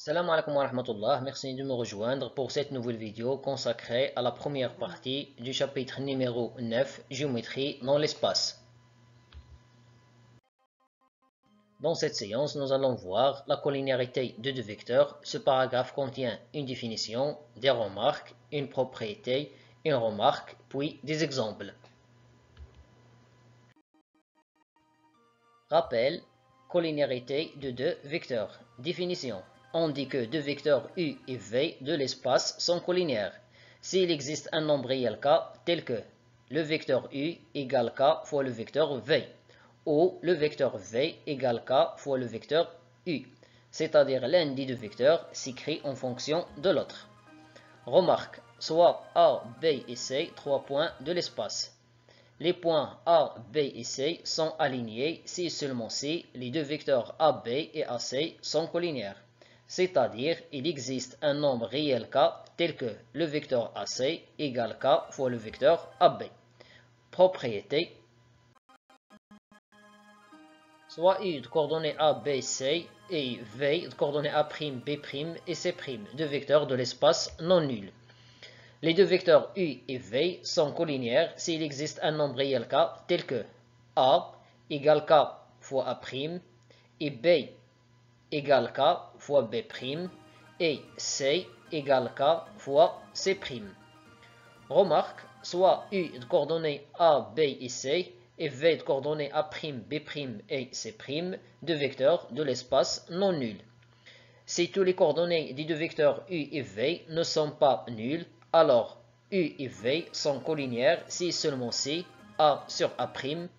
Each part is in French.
Salam alaikum wa rahmatullah, merci de me rejoindre pour cette nouvelle vidéo consacrée à la première partie du chapitre numéro 9, Géométrie dans l'espace. Dans cette séance, nous allons voir la collinéarité de deux vecteurs. Ce paragraphe contient une définition, des remarques, une propriété, une remarque, puis des exemples. Rappel, collinéarité de deux vecteurs. Définition. On dit que deux vecteurs u et v de l'espace sont collinéaires s'il existe un nombre réel k tel que le vecteur u égale k fois le vecteur v ou le vecteur v égale k fois le vecteur u, c'est-à-dire l'un des deux vecteurs s'écrit en fonction de l'autre. Remarque, soit A, B et C, 3 points de l'espace. Les points A, B et C sont alignés si et seulement si les deux vecteurs AB et AC sont collinéaires, c'est-à-dire il existe un nombre réel k tel que le vecteur AC égale k fois le vecteur AB. Propriété, soit U de coordonnées A, B, C et V de coordonnées A', B' et C', deux vecteurs de l'espace non nuls. Les deux vecteurs U et V sont collinéaires s'il existe un nombre réel k tel que A égale k fois A' et B égale k fois B' et C égale k fois C'. Remarque, soit U de coordonnées A, B et C et V de coordonnées A', B' et C', deux vecteurs de l'espace non nuls. Si tous les coordonnées des deux vecteurs U et V ne sont pas nuls, alors U et V sont collinéaires si et seulement si A sur A'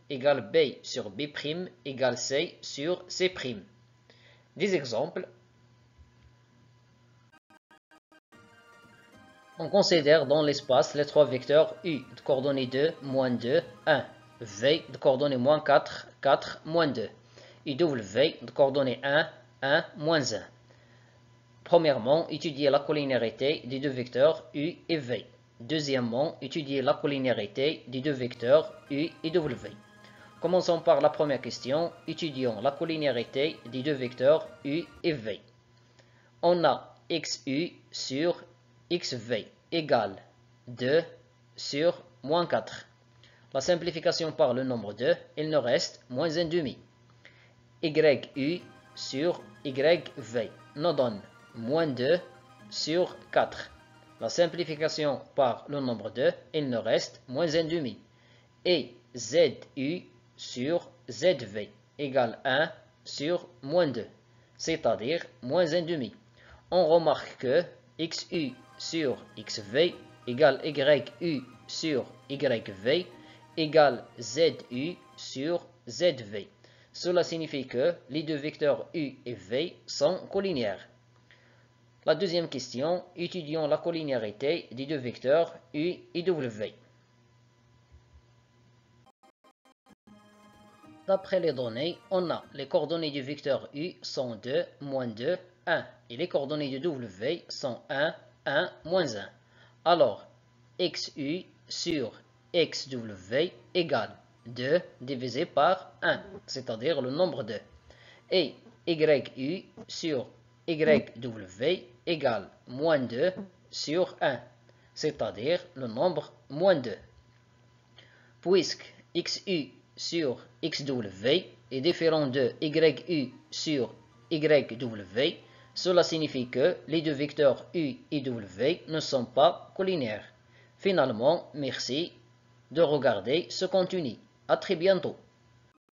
égale B sur B' égale C sur C'. Des exemples. On considère dans l'espace les trois vecteurs U de coordonnées 2, moins 2, 1, V de coordonnées moins 4, 4, moins 2, et W de coordonnées 1, 1, moins 1. Premièrement, étudier la collinéarité des deux vecteurs U et V. Deuxièmement, étudier la collinéarité des deux vecteurs U et W. Commençons par la première question. Étudions la collinéarité des deux vecteurs U et V. On a XU sur XV égale 2 sur moins 4. La simplification par le nombre 2, il nous reste moins 1,5. YU sur YV nous donne moins 2 sur 4. La simplification par le nombre 2, il nous reste moins 1,5. Et ZU sur ZV égale 1 sur moins 2, c'est-à-dire moins 1,5. On remarque que XU sur XV égale YU sur YV égale ZU sur ZV. Cela signifie que les deux vecteurs U et V sont collinéaires. La deuxième question, étudions la collinéarité des deux vecteurs U et W. D'après les données, on a les coordonnées du vecteur U sont 2, moins 2, 1. Et les coordonnées de W sont 1, 1, moins 1. Alors, XU sur XW égale 2 divisé par 1, c'est-à-dire le nombre 2. Et YU sur YW égale moins 2 sur 1, c'est-à-dire le nombre moins 2. Puisque XU sur XW est différent de YU sur YW, cela signifie que les deux vecteurs U et W ne sont pas collinéaires. Finalement, merci de regarder ce contenu. À très bientôt.